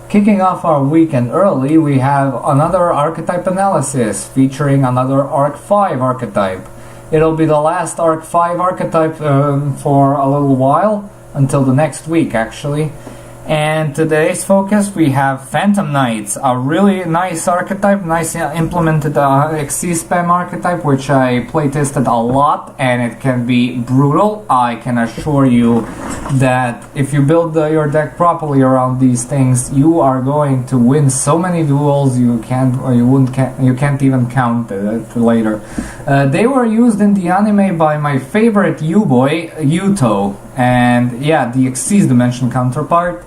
Kicking off our weekend early, we have another archetype analysis featuring another Arc 5 archetype. It'll be the last Arc 5 archetype for a little while, until the next week actually. And today's focus, we have Phantom Knights, a really nice archetype, nice implemented XC spam archetype, which I playtested a lot, and it can be brutal. I can assure you that if you build your deck properly around these things, you are going to win so many duels you can't even count later. They were used in the anime by my favorite U-boy, Yuto, and yeah, the Xyz Dimension counterpart.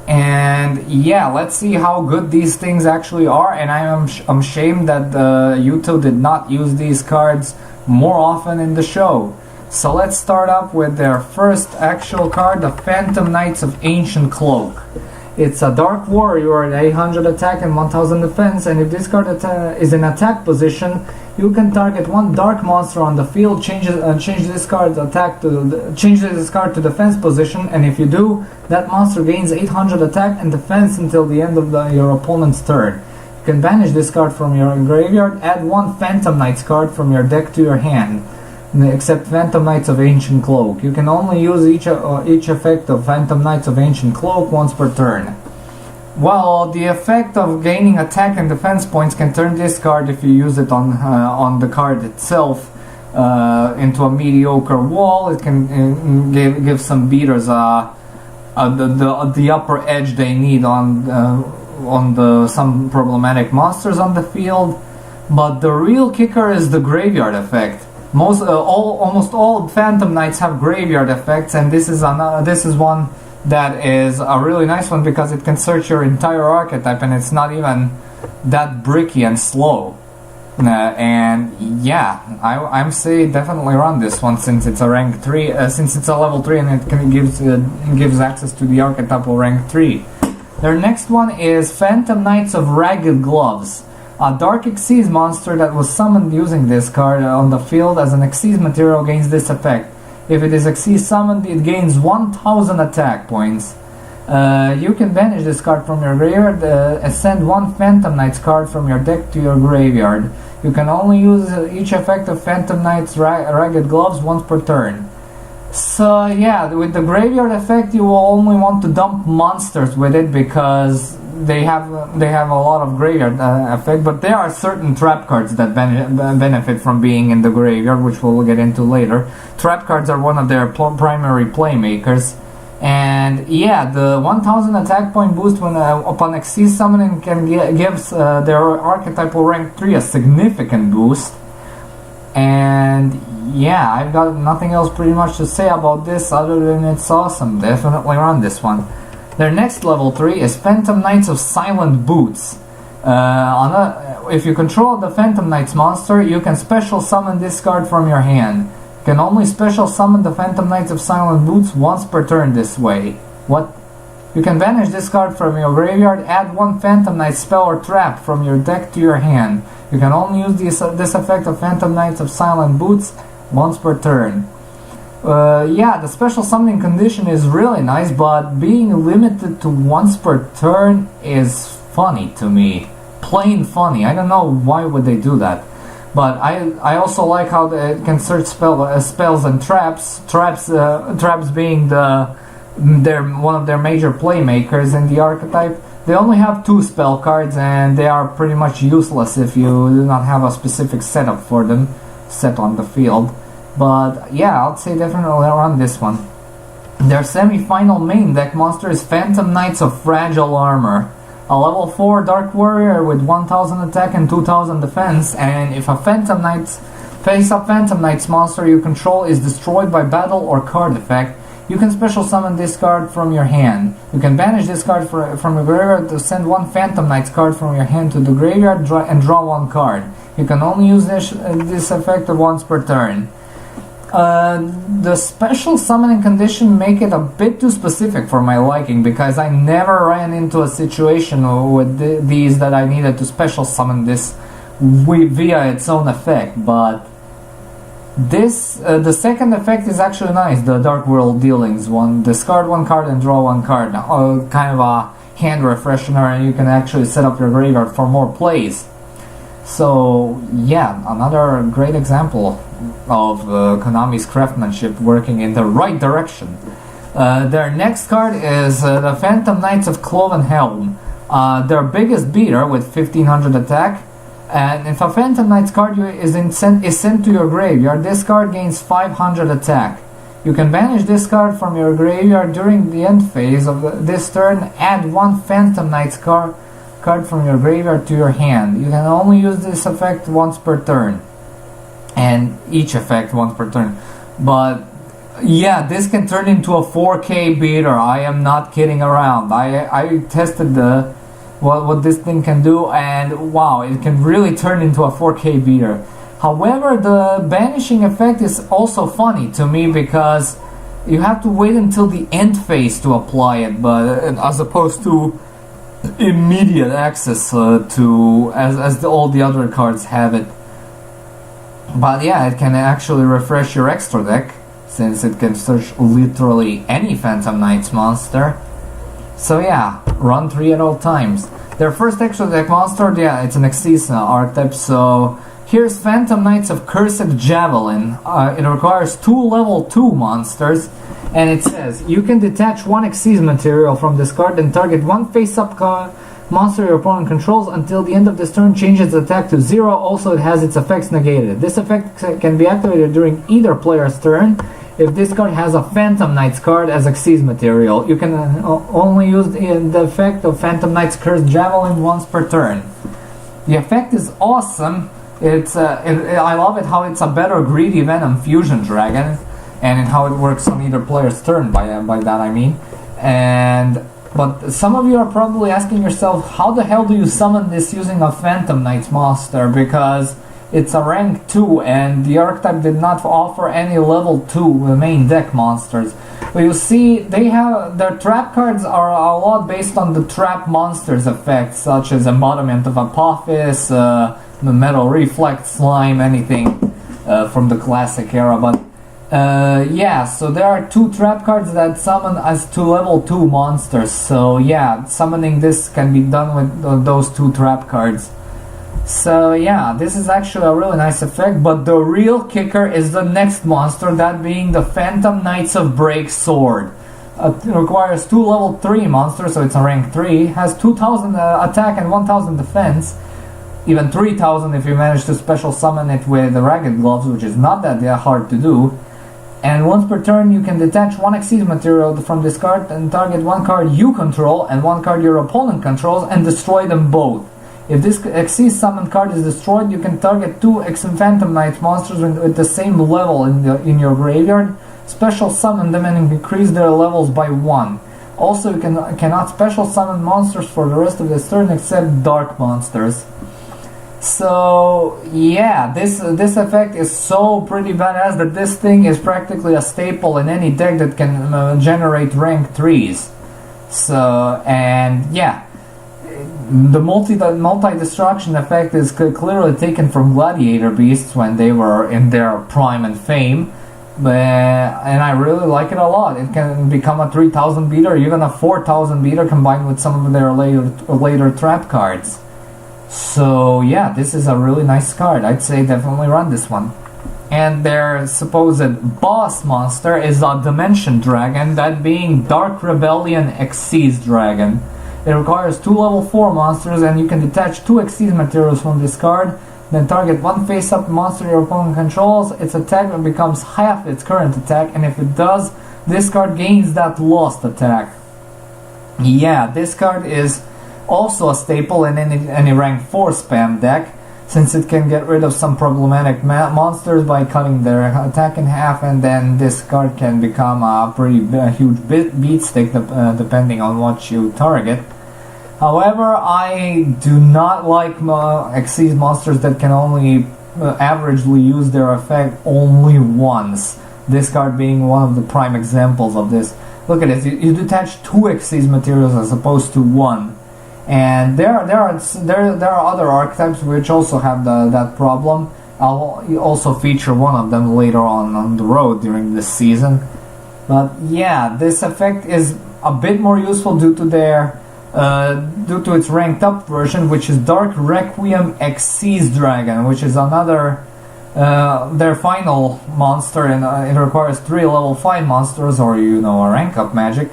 And yeah, let's see how good these things actually are, and I'm ashamed that Yuto did not use these cards more often in the show. So let's start up with their first actual card, the Phantom Knights of Ancient Cloak. It's a Dark Warrior at 800 attack and 1000 defense, and if this card is in attack position, you can target one dark monster on the field, change this card's attack to change this card to defense position, and if you do, that monster gains 800 attack and defense until the end of your opponent's turn. You can banish this card from your graveyard, add one Phantom Knights card from your deck to your hand, except Phantom Knights of Ancient Cloak. You can only use each effect of Phantom Knights of Ancient Cloak once per turn. Well, the effect of gaining attack and defense points can turn this card, if you use it on the card itself, into a mediocre wall. It can give some beaters the upper edge they need on some problematic monsters on the field. But the real kicker is the graveyard effect. Almost all Phantom Knights have graveyard effects, and this is one that is a really nice one because it can search your entire archetype, and it's not even that bricky and slow. And yeah, I'm saying definitely run this one since it's a rank 3, since it's a level 3, and it gives access to the archetypal rank 3. Their next one is Phantom Knights of Ragged Gloves. A Dark Xyz monster that was summoned using this card on the field as an Xyz material gains this effect. If it is Xyz summoned, it gains 1000 attack points. You can banish this card from your graveyard and send one Phantom Knights card from your deck to your graveyard. You can only use each effect of Phantom Knights Ragged Gloves once per turn. So yeah, with the graveyard effect, you will only want to dump monsters with it because they have a lot of graveyard effect, but there are certain trap cards that benefit from being in the graveyard, which we'll get into later. Trap cards are one of their primary playmakers, and yeah, the 1000 attack point boost when upon Xyz summoning gives their archetypal rank 3 a significant boost. And yeah, I've got nothing else pretty much to say about this other than it's awesome. Definitely run this one. Their next level 3 is Phantom Knights of Silent Boots. If you control the Phantom Knights monster, you can special summon this card from your hand. You can only special summon the Phantom Knights of Silent Boots once per turn this way. What? You can banish this card from your graveyard, add one Phantom Knight spell or trap from your deck to your hand. You can only use this effect of Phantom Knights of Silent Boots once per turn. Yeah, the special summoning condition is really nice, but being limited to once per turn is funny to me. Plain funny. I don't know why would they do that. But I also like how it can search spells and traps. Traps being one of their major playmakers in the archetype. They only have 2 spell cards, and they are pretty much useless if you do not have a specific setup for them set on the field. But yeah, I'd say definitely run this one. Their semi-final main deck monster is Phantom Knights of Fragile Armor. A level 4 Dark Warrior with 1000 attack and 2000 defense, and if a face-up Phantom Knights monster you control is destroyed by battle or card effect, you can special summon this card from your hand. You can banish this card from your graveyard to send one Phantom Knights card from your hand to the graveyard and draw one card. You can only use this effect once per turn. The special summoning condition make it a bit too specific for my liking, because I never ran into a situation with these that I needed to special summon this via its own effect. But this the second effect is actually nice, the Dark World Dealings one. Discard one card and draw one card. Kind of a hand refreshener, and you can actually set up your graveyard for more plays. So yeah, another great example of Konami's craftsmanship working in the right direction. Their next card is the Phantom Knights of Cloven Helm. Their biggest beater with 1500 attack. And if a Phantom Knights card is sent to your graveyard, this card gains 500 attack. You can banish this card from your graveyard during the end phase of this turn. Add one Phantom Knights card from your graveyard to your hand. You can only use this effect once per turn, and each effect once per turn. But yeah, this can turn into a 4K beater. I am not kidding around. I tested what this thing can do, and wow, it can really turn into a 4K beater. However, the banishing effect is also funny to me because you have to wait until the end phase to apply it, but as opposed to immediate access to as all the other cards have it. But yeah, it can actually refresh your extra deck since it can search literally any Phantom Knights monster. So yeah, run 3 at all times. Their first extra deck monster, yeah, it's an Xyz archetype. So here's Phantom Knights of Cursed Javelin. It requires 2 level 2 monsters, and it says you can detach 1 Xyz material from this card and target 1 face-up monster your opponent controls until the end of this turn. Changes attack to 0. Also, it has its effects negated. This effect can be activated during either player's turn. If this card has a Phantom Knights card as Xyz material, you can only use the effect of Phantom Knights Cursed Javelin once per turn. The effect is awesome. I love it how it's a better Greedy Venom Fusion Dragon, and how it works on either player's turn. By that I mean, but some of you are probably asking yourself, how the hell do you summon this using a Phantom Knights monster? Because it's a rank 2, and the archetype did not offer any level 2 main deck monsters. But you see, their trap cards are a lot based on the trap monsters effects, such as Embodiment of Apophis, the Metal Reflect Slime, anything from the classic era. But yeah, so there are 2 trap cards that summon as 2 level 2 monsters. So yeah, summoning this can be done with those 2 trap cards. So yeah, this is actually a really nice effect, but the real kicker is the next monster, that being the Phantom Knights of Break Sword. It requires 2 level 3 monsters, so it's a rank 3, has 2000 attack and 1000 defense, even 3000 if you manage to special summon it with the Ragged Gloves, which is not that hard to do. And once per turn you can detach 1 Xyz material from this card and target 1 card you control and 1 card your opponent controls and destroy them both. If this Xyz summon card is destroyed, you can target 2 Phantom Knight monsters with the same level in your graveyard, special summon them and increase their levels by 1. Also, you cannot special summon monsters for the rest of this turn except dark monsters. So yeah, this effect is so pretty badass that this thing is practically a staple in any deck that can generate rank 3s. So, and yeah, the multi-destruction effect is clearly taken from Gladiator Beasts when they were in their prime and fame, and I really like it a lot. It can become a 3000 beater, even a 4000 beater combined with some of their later trap cards. So yeah, this is a really nice card. I'd say definitely run this one. And their supposed boss monster is a Dimension Dragon, that being Dark Rebellion Xyz Dragon. It requires 2 level 4 monsters, and you can detach 2 Xyz materials from this card, then target 1 face-up monster your opponent controls. Its attack becomes half its current attack, and if it does, this card gains that lost attack. Yeah, this card is also a staple in any rank 4 spam deck, since it can get rid of some problematic monsters by cutting their attack in half, and then this card can become a pretty huge beat stick depending on what you target. However, I do not like Xyz monsters that can only averagely use their effect only once. This card being one of the prime examples of this. Look at this, you detach 2 Xyz materials as opposed to 1. And there are other archetypes which also have that problem. I'll also feature one of them later on the road during this season. But yeah, this effect is a bit more useful due to their due to its ranked up version, which is Dark Requiem Xyz Dragon, which is another their final monster, and it requires 3 level 5 monsters, or a rank up magic.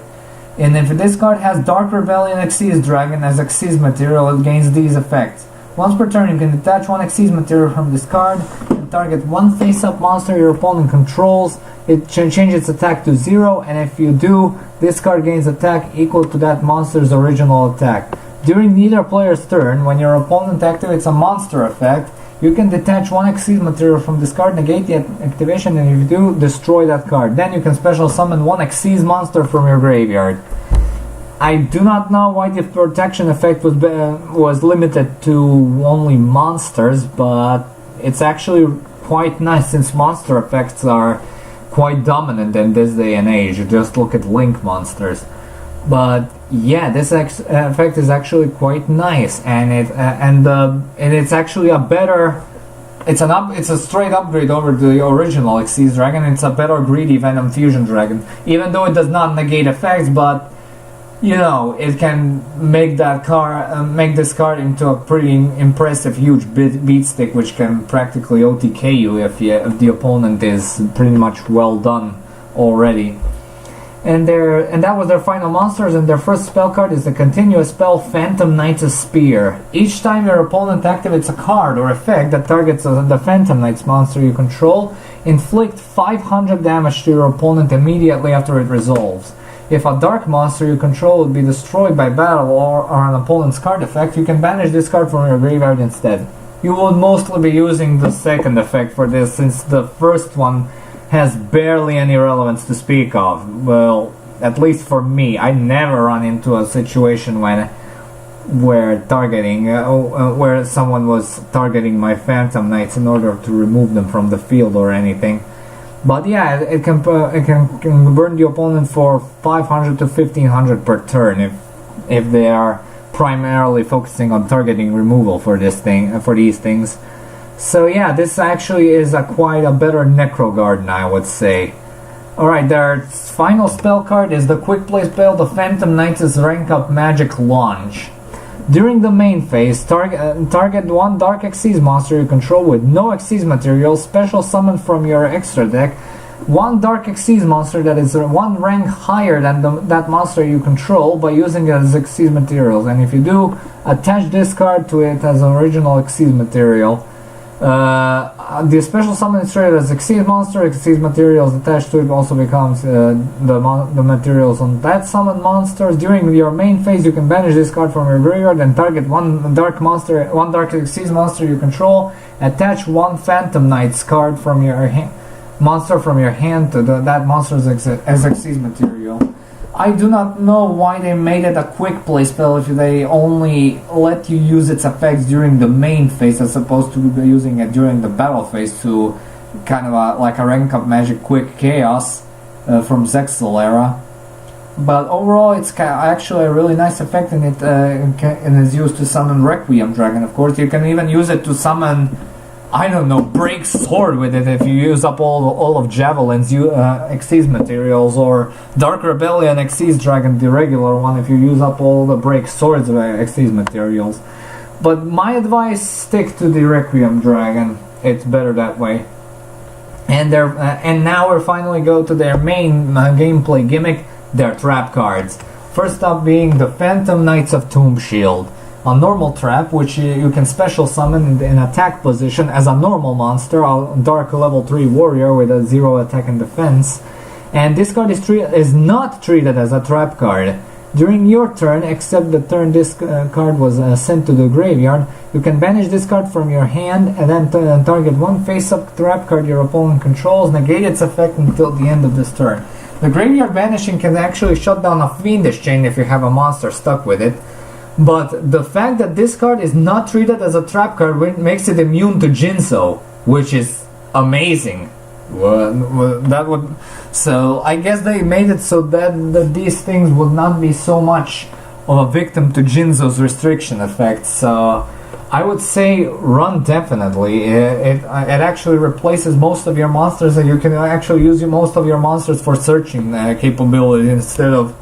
And if this card has Dark Rebellion Xyz Dragon as Xyz material, it gains these effects. Once per turn, you can detach 1 Xyz material from this card and target 1 face-up monster your opponent controls. It changes its attack to 0, and if you do, this card gains attack equal to that monster's original attack. During neither player's turn, when your opponent activates a monster effect, you can detach 1 Xyz material from this card, negate the activation, and if you do, destroy that card. Then you can special summon 1 Xyz monster from your graveyard. I do not know why the protection effect was limited to only monsters, but it's actually quite nice since monster effects are quite dominant in this day and age. You just look at Link monsters. But yeah, this effect is actually quite nice, and it's actually a better. It's a straight upgrade over the original Xyz Dragon. It's a better greedy Venom Fusion Dragon, even though it does not negate effects, but it can make this card into a pretty impressive, huge beat stick, which can practically OTK you if the opponent is pretty much well done already. And that was their final monsters, and their first spell card is the continuous spell Phantom Knight's Spear. Each time your opponent activates a card or effect that targets the Phantom Knight's monster you control, inflict 500 damage to your opponent immediately after it resolves. If a dark monster you control would be destroyed by battle or an opponent's card effect, you can banish this card from your graveyard instead. You would mostly be using the second effect for this, since the first one has barely any relevance to speak of. Well, at least for me, I never run into a situation where someone was targeting my Phantom Knights in order to remove them from the field or anything. But yeah, it can burn the opponent for 500 to 1500 per turn if they are primarily focusing on targeting removal for these things. So yeah, this actually is quite a better Necro Garden, I would say. Alright, their final spell card is the quick play spell, the Phantom Knight's Rank Up Magic Launch. During the main phase, target 1 Dark Xyz monster you control with no Xyz material, special summon from your extra deck 1 Dark Xyz monster that is 1 rank higher than that monster you control by using it as Xyz materials, and if you do, attach this card to it as original Xyz material. The special summon is treated as Xyz monster. Xyz materials attached to it also becomes the materials on that summon monsters. During your main phase, you can banish this card from your graveyard and target 1 dark Xyz monster you control. Attach 1 Phantom Knight's card from your monster from your hand to that monster's as Xyz material. I do not know why they made it a quick play spell if they only let you use its effects during the main phase as opposed to using it during the battle phase to kind of like a rank up magic quick chaos from Zexal era. But overall, it's actually a really nice effect, and it is used to summon Requiem Dragon. Of course, you can even use it to summon, I don't know, Break Sword with it if you use up all of Javelin's Xyz materials, or Dark Rebellion Xyz Dragon, the regular one, if you use up all the Break Swords Xyz materials. But my advice, stick to the Requiem Dragon. It's better that way. And now we finally go to their main gameplay gimmick, their trap cards. First up being the Phantom Knights of Tomb Shield. A normal trap, which you can special summon in attack position as a normal monster, a dark level 3 warrior with a 0 attack and defense. And this card is not treated as a trap card. During your turn, except the turn this card was sent to the graveyard, you can banish this card from your hand and then target 1 face-up trap card your opponent controls, negate its effect until the end of this turn. The graveyard banishing can actually shut down a Fiendish Chain if you have a monster stuck with it. But the fact that this card is not treated as a trap card makes it immune to Jinzo, which is amazing. So I guess they made it so that these things would not be so much of a victim to Jinzo's restriction effect. So I would say run definitely. It actually replaces most of your monsters, and you can actually use most of your monsters for searching capability instead of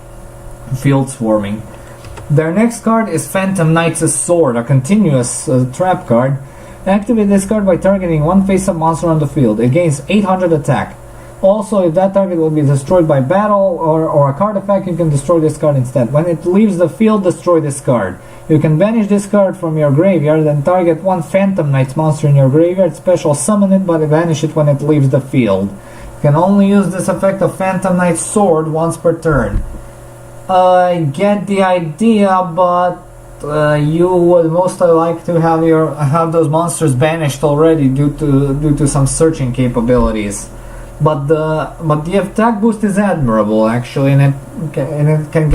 field swarming. Their next card is Phantom Knight's Sword, a continuous trap card. Activate this card by targeting one face-up monster on the field. It gains 800 attack. Also, if that target will be destroyed by battle or a card effect, you can destroy this card instead. When it leaves the field, destroy this card. You can banish this card from your graveyard and target one Phantom Knight's monster in your graveyard, special summon it, but banish it when it leaves the field. You can only use this effect of Phantom Knight's Sword once per turn. I get the idea, but you would mostly like to have those monsters banished already due to some searching capabilities. But the attack boost is admirable actually, and it can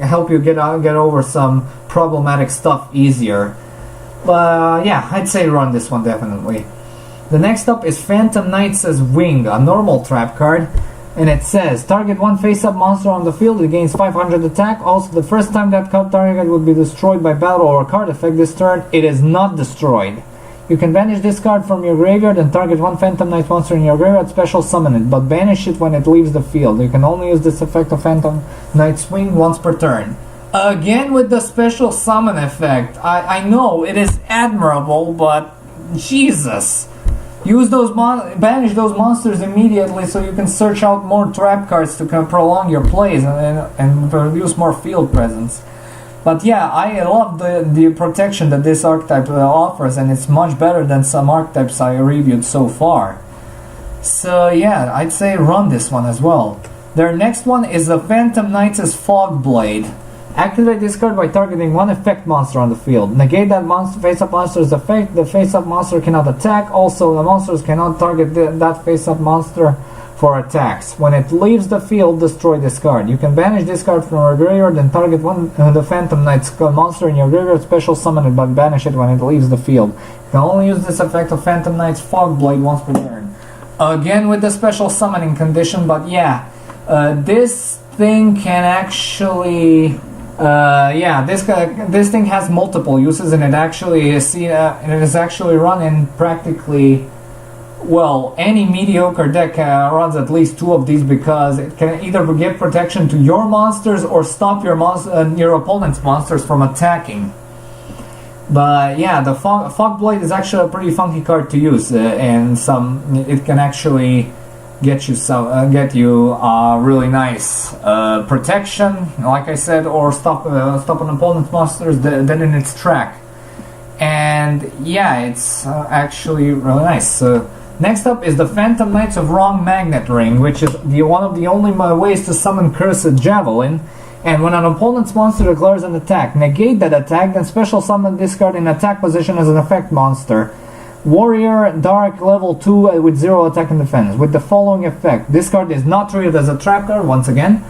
help you get over some problematic stuff easier. But yeah, I'd say run this one definitely. The next up is Phantom Knight's Wing, a normal trap card. And it says, target one face-up monster on the field, it gains 500 attack. Also, the first time that card target would be destroyed by battle or card effect this turn, it is not destroyed. You can banish this card from your graveyard and target one Phantom Knight monster in your graveyard, special summon it, but banish it when it leaves the field. You can only use this effect of Phantom Knight's Wing once per turn. Again with the special summon effect. I know, it is admirable, but Jesus! Use banish those monsters immediately so you can search out more trap cards to prolong your plays and produce more field presence. But yeah, I love the protection that this archetype offers, and it's much better than some archetypes I reviewed so far. So yeah, I'd say run this one as well. Their next one is the Phantom Knight's Fog Blade. Activate this card by targeting one effect monster on the field. Negate that face-up monster's effect. The face-up monster cannot attack. Also, the monsters cannot target that face-up monster for attacks. When it leaves the field, destroy this card. You can banish this card from your graveyard and target the Phantom Knight's monster in your graveyard, special summon it, but banish it when it leaves the field. You can only use this effect of Phantom Knight's Fog Blade once per turn. Again with the special summoning condition, but yeah, this thing can actually... this thing has multiple uses, and it is actually run in practically, well, any mediocre deck runs at least two of these, because it can either give protection to your monsters or stop your opponent's monsters from attacking. But yeah, the Fog Blade is actually a pretty funky card to use, and it can actually get you really nice protection, like I said, or stop an opponent's monsters dead in its track. And yeah, it's actually really nice. Next up is the Phantom Knights of Wrong Magnet Ring, which is one of the only ways to summon Cursed Javelin. And when an opponent's monster declares an attack, negate that attack, then special summon this card in attack position as an effect monster. Warrior Dark level 2 with 0 attack and defense, with the following effect. This card is not treated as a trap card once again.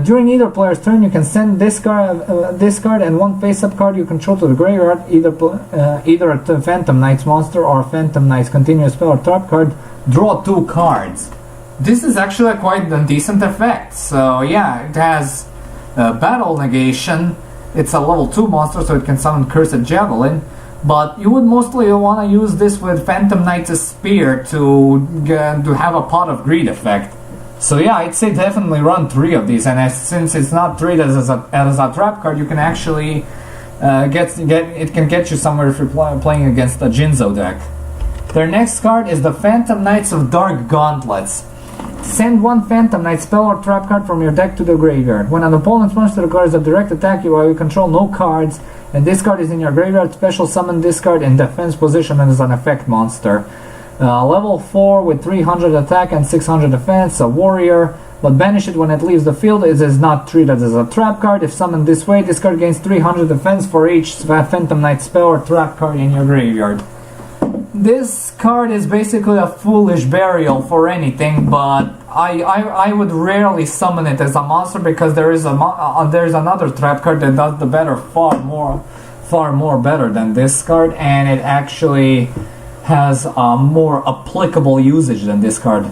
During either player's turn, you can send this card and one face-up card you control to the graveyard, either a Phantom Knight's monster or a Phantom Knight's continuous spell or trap card. Draw 2 cards. This is actually quite a decent effect. So yeah, it has battle negation. It's a level 2 monster, so it can summon Cursed Javelin. But you would mostly want to use this with Phantom Knight's Spear to have a Pot of Greed effect. So yeah, I'd say definitely run 3 of these, and since it's not treated as a trap card, you can actually it can get you somewhere if you're playing against a Jinzo deck. Their next card is the Phantom Knights of Dark Gauntlets. Send one Phantom Knight spell or trap card from your deck to the graveyard. When an opponent's monster declares a direct attack, you control no cards, and this card is in your graveyard, special summon this card in defense position and as an effect monster. Level 4 with 300 attack and 600 defense, a warrior, but banish it when it leaves the field. It is not treated as a trap card. If summoned this way, this card gains 300 defense for each Phantom Knight spell or trap card in your graveyard. This card is basically a foolish burial for anything, but I would rarely summon it as a monster, because there's another trap card that does the better far more better than this card, and it actually has a more applicable usage than this card.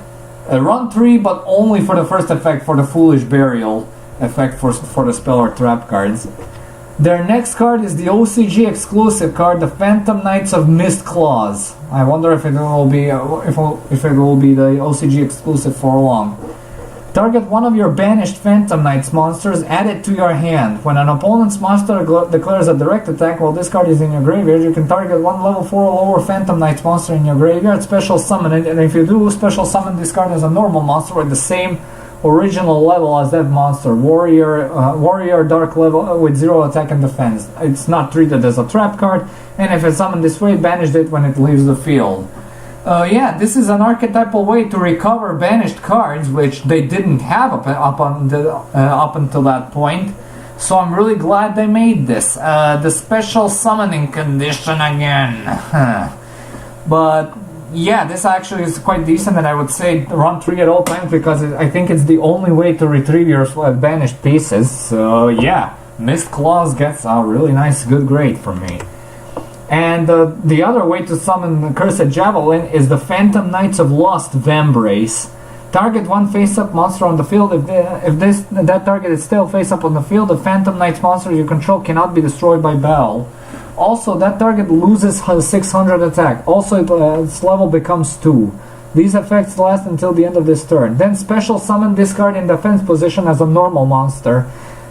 Run 3, but only for the first effect, for the foolish burial effect for the spell or trap cards. Their next card is the OCG exclusive card, the Phantom Knights of Mist Claws. I wonder if it will be the OCG exclusive for long. Target one of your banished Phantom Knights monsters, add it to your hand. When an opponent's monster declares a direct attack while this card is in your graveyard, you can target one level 4 or lower Phantom Knights monster in your graveyard, special summon it, and if you do, special summon this card as a normal monster at the same original level as that monster, warrior dark level with 0 attack and defense. It's not treated as a trap card, and if it's summoned this way, banish it when it leaves the field. Yeah, this is an archetypal way to recover banished cards, which they didn't have up until that point. So I'm really glad they made this. The special summoning condition again. But yeah, this actually is quite decent, and I would say run 3 at all times because I think it's the only way to retrieve your banished pieces. So yeah, Mist Claws gets a really nice good grade from me. And the other way to summon Cursed Javelin is the Phantom Knights of Lost Vambrace. Target one face-up monster on the field. If that target is still face-up on the field, the Phantom Knights monster you control cannot be destroyed by battle. Also, that target loses 600 attack. Also, its level becomes 2. These effects last until the end of this turn. Then special summon this card in defense position as a normal monster.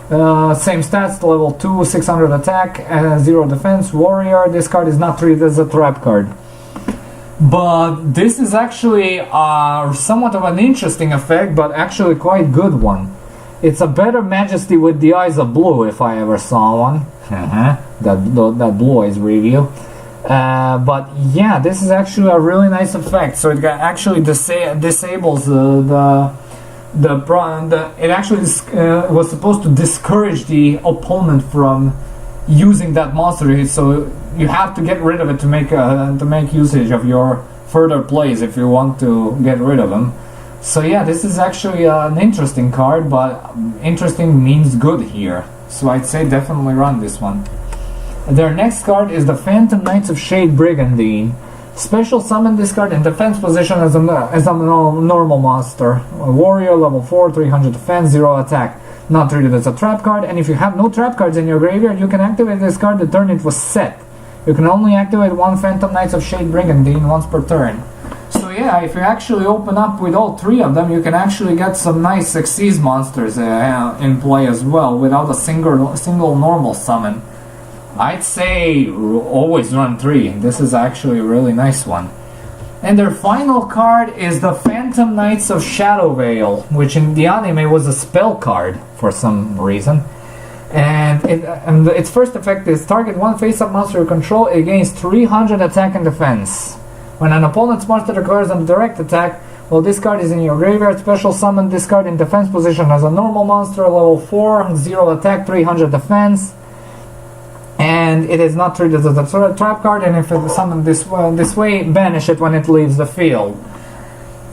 Same stats, level 2, 600 attack, 0 defense, warrior. This card is not treated as a trap card. But this is actually somewhat of an interesting effect, but actually quite good one. It's a better Majesty with the Eyes of Blue, if I ever saw one. that Blue Eyes review. But yeah, this is actually a really nice effect. So it actually disables it actually was supposed to discourage the opponent from using that monster, so you have to get rid of it to make usage of your further plays if you want to get rid of them. So yeah, this is actually an interesting card, but interesting means good here, so I'd say definitely run this one. Their next card is the Phantom Knights of Shade Brigandine. Special summon this card in defense position as a normal monster. A warrior, level 4, 300 defense, 0 attack. Not treated as a trap card, and if you have no trap cards in your graveyard, you can activate this card the turn it was set. You can only activate one Phantom Knights of Shade Brigandine once per turn. So yeah, if you actually open up with all 3 of them, you can actually get some nice Xyz monsters in play as well, without a single normal summon. I'd say always run 3. This is actually a really nice one. And their final card is the Phantom Knights of Shadow Veil, which in the anime was a spell card for some reason. And its first effect is target one face-up monster you control against 300 attack and defense. When an opponent's monster declares a direct attack, while this card is in your graveyard, special summon this card in defense position as a normal monster, level 4, 0 attack, 300 defense. And it is not treated as a trap card, and if it is summoned this way, banish it when it leaves the field.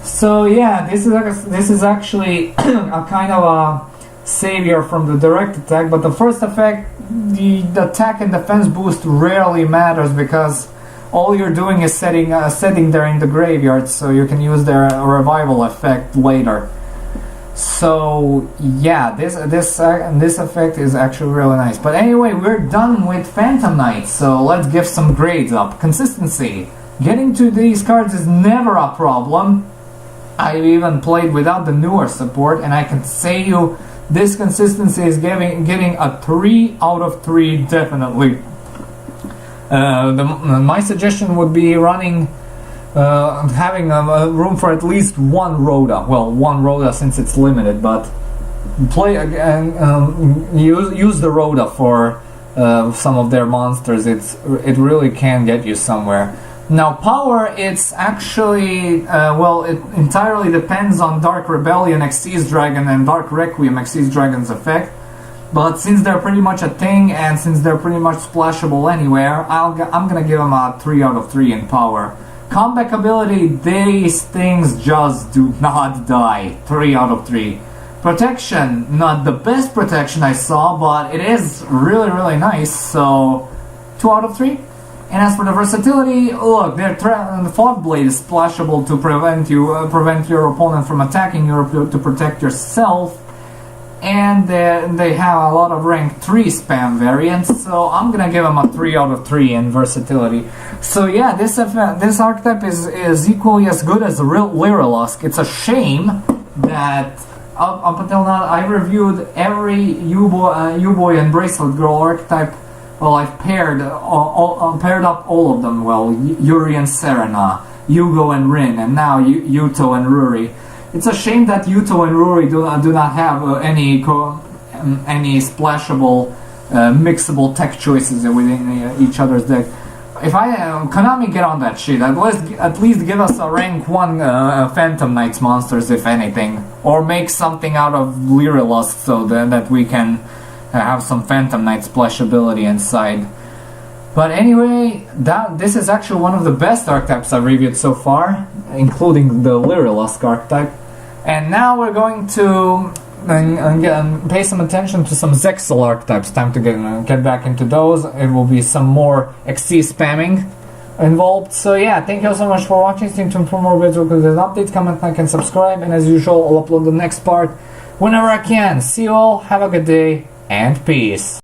So yeah, this is actually a kind of a savior from the direct attack, but the first effect, the attack and defense boost rarely matters because all you're doing is setting there in the graveyard, so you can use their revival effect later. So yeah, this effect is actually really nice. But anyway, we're done with Phantom Knights, so let's give some grades up. Consistency. Getting to these cards is never a problem. I've even played without the newer support, and I can say you this consistency is getting a 3 out of 3 definitely. My suggestion would be running having a room for at least one Rhoda. Well, one Rhoda since it's limited, but play use the Rhoda for some of their monsters. It really can get you somewhere. Now power, it's actually it entirely depends on Dark Rebellion Xyz Dragon and Dark Requiem Xyz Dragon's effect. But since they're pretty much a thing and since they're pretty much splashable anywhere, I'm gonna give them a 3 out of 3 in power. Comeback ability, these things just do not die. 3 out of 3. Protection, not the best protection I saw, but it is really, really nice, so 2 out of 3. And as for the versatility, look, the Fog Blade is splashable to prevent your opponent from attacking you, to protect yourself. And they have a lot of rank 3 spam variants, so I'm gonna give them a 3 out of 3 in versatility. So yeah, this archetype is equally as good as Lyrilusk. It's a shame that up until now, I reviewed every U-Boy and Bracelet Girl archetype. Well, I've paired up all of them. Well, Yuri and Serena, Yugo and Rin, and now Yuto and Ruri. It's a shame that Yuto and Ruri do not have any splashable, mixable tech choices within each other's deck. If Konami, get on that shit. At least give us a rank 1 Phantom Knights monsters, if anything, or make something out of Lyrillust so that we can have some Phantom Knight splashability inside. But anyway, this is actually one of the best archetypes I've reviewed so far, including the Lyrillust archetype. And now we're going to pay some attention to some Zexal archetypes. Time to get back into those. It will be some more XC spamming involved. So yeah, thank you all so much for watching. Stay tuned for more videos, updates, comment, like, and subscribe. And as usual, I'll upload the next part whenever I can. See you all, have a good day, and peace.